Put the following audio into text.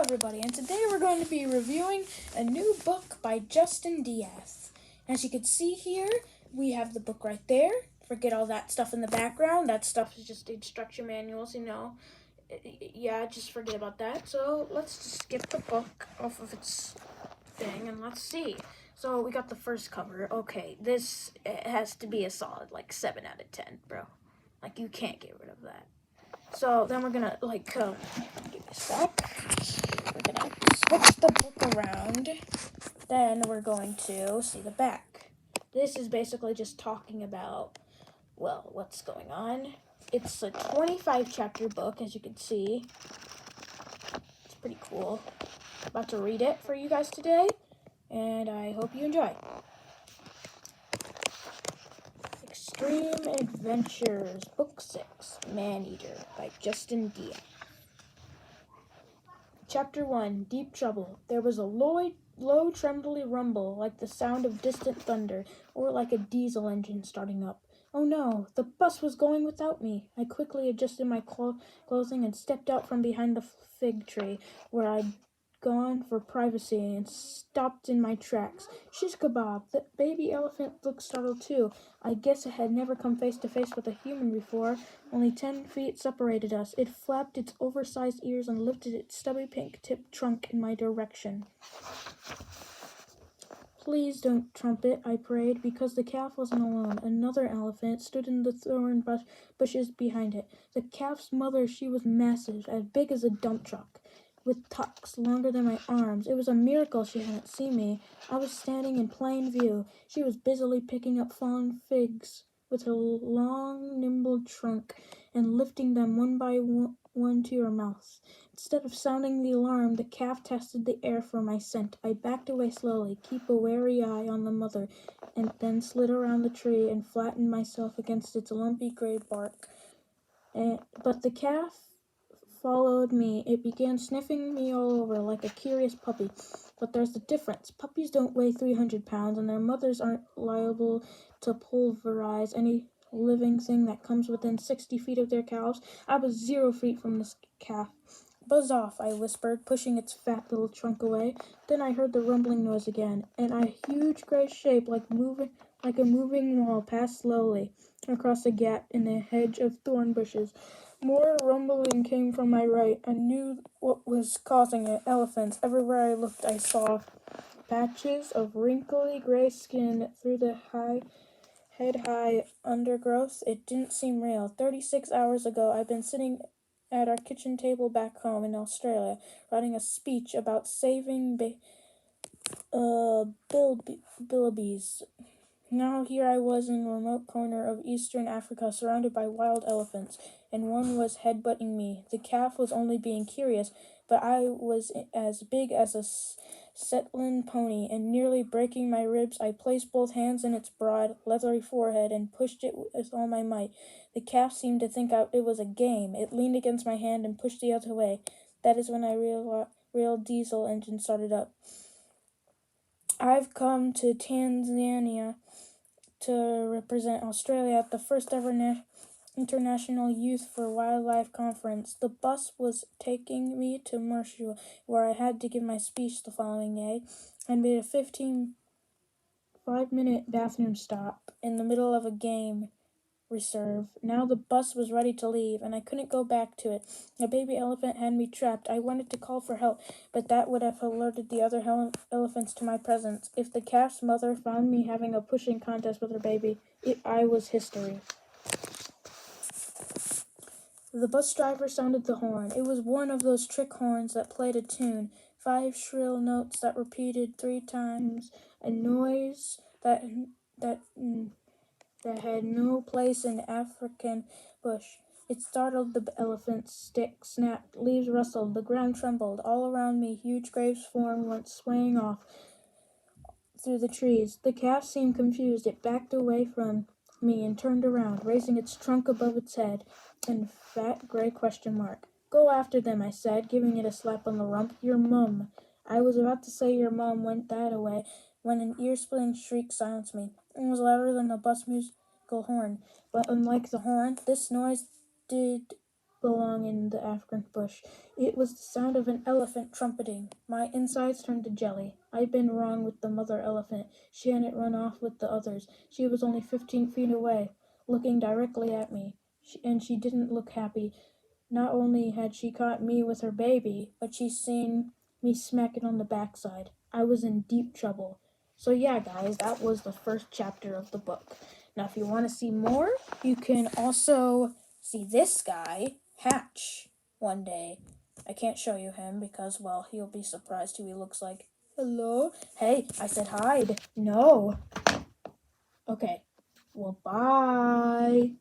everybody, and today we're going to be reviewing a new book by Justin Diaz. As you can see here, we have the book right there. Forget all that stuff in the background. That stuff is just instruction manuals, Yeah, just forget about that. So let's just skip the book off of its thing and let's see. So we got the first cover. Okay, this has to be a solid 7 out of 10, bro. You can't get rid of that. So then we're gonna give me a sec. We're gonna switch the book around. Then we're going to see the back. This is basically just talking about, what's going on. It's a 25 chapter book, as you can see. It's pretty cool. I'm about to read it for you guys today, and I hope you enjoy. Extreme Adventures, Book 6, Man-Eater by Justin Diaz. Chapter 1, Deep Trouble. There was a low trembly rumble, like the sound of distant thunder, or like a diesel engine starting up. Oh no, the bus was going without me. I quickly adjusted my clothing and stepped out from behind the fig tree, where I'd gone for privacy, and stopped in my tracks. Shish kebab! The baby elephant looked startled too. I guess it had never come face to face with a human before. Only 10 feet separated us. It flapped its oversized ears and lifted its stubby pink-tipped trunk in my direction. Please don't trumpet, I prayed, because the calf wasn't alone. Another elephant stood in the thorn bushes behind it. The calf's mother, she was massive, as big as a dump truck, with tucks longer than my arms. It was a miracle she hadn't seen me. I was standing in plain view. She was busily picking up fallen figs with her long, nimble trunk and lifting them one by one to her mouth. Instead of sounding the alarm, the calf tested the air for my scent. I backed away slowly, keep a wary eye on the mother, and then slid around the tree and flattened myself against its lumpy gray bark. But the calf followed me. It began sniffing me all over like a curious puppy. But there's a difference. Puppies don't weigh 300 pounds, and their mothers aren't liable to pulverize any living thing that comes within 60 feet of their calves. I was 0 feet from this calf. Buzz off, I whispered, pushing its fat little trunk away. Then I heard the rumbling noise again, and a huge gray shape like a moving wall passed slowly across a gap in a hedge of thorn bushes. More rumbling came from my right. I knew what was causing it. Elephants. Everywhere I looked, I saw patches of wrinkly gray skin through the head-high undergrowth. It didn't seem real. 36 hours ago, I'd been sitting at our kitchen table back home in Australia, writing a speech about saving billies. Now here I was in a remote corner of eastern Africa, surrounded by wild elephants, and one was headbutting me. The calf was only being curious, but I was as big as a Shetland pony, and nearly breaking my ribs, I placed both hands in its broad, leathery forehead and pushed it with all my might. The calf seemed to think it was a game. It leaned against my hand and pushed the other way. That is when I real diesel engine started up. I've come to Tanzania to represent Australia at the first ever International Youth for Wildlife Conference. The bus was taking me to Marshall, where I had to give my speech the following day, and made a 5-minute bathroom stop in the middle of a game reserve. Now the bus was ready to leave, and I couldn't go back to it. A baby elephant had me trapped. I wanted to call for help, but that would have alerted the other elephants to my presence. If the calf's mother found me having a pushing contest with her baby, I was history. The bus driver sounded the horn. It was one of those trick horns that played a tune, 5 shrill notes that repeated 3 times, a noise that had no place in African bush. It startled the elephants. Sticks snapped, leaves rustled, the ground trembled. All around me, huge graves formed, went swaying off through the trees. The calf seemed confused. It backed away from me and turned around, raising its trunk above its head and fat gray question mark. Go after them, I said, giving it a slap on the rump. Your mum. I was about to say your mum went that away when an ear-splitting shriek silenced me. It was louder than the bus musical horn, but unlike the horn, this noise did belonging in the African bush. It was the sound of an elephant trumpeting. My insides turned to jelly. I'd been wrong with the mother elephant. She hadn't run off with the others. She was only 15 feet away, looking directly at me. And she didn't look happy. Not only had she caught me with her baby, but she'd seen me smack it on the backside. I was in deep trouble. So yeah, guys, that was the first chapter of the book. Now, if you want to see more, you can also see this guy hatch one day. I can't show you him because, well, he'll be surprised who he looks like. Hello? Hey, I said hide. No. Okay. Well, bye.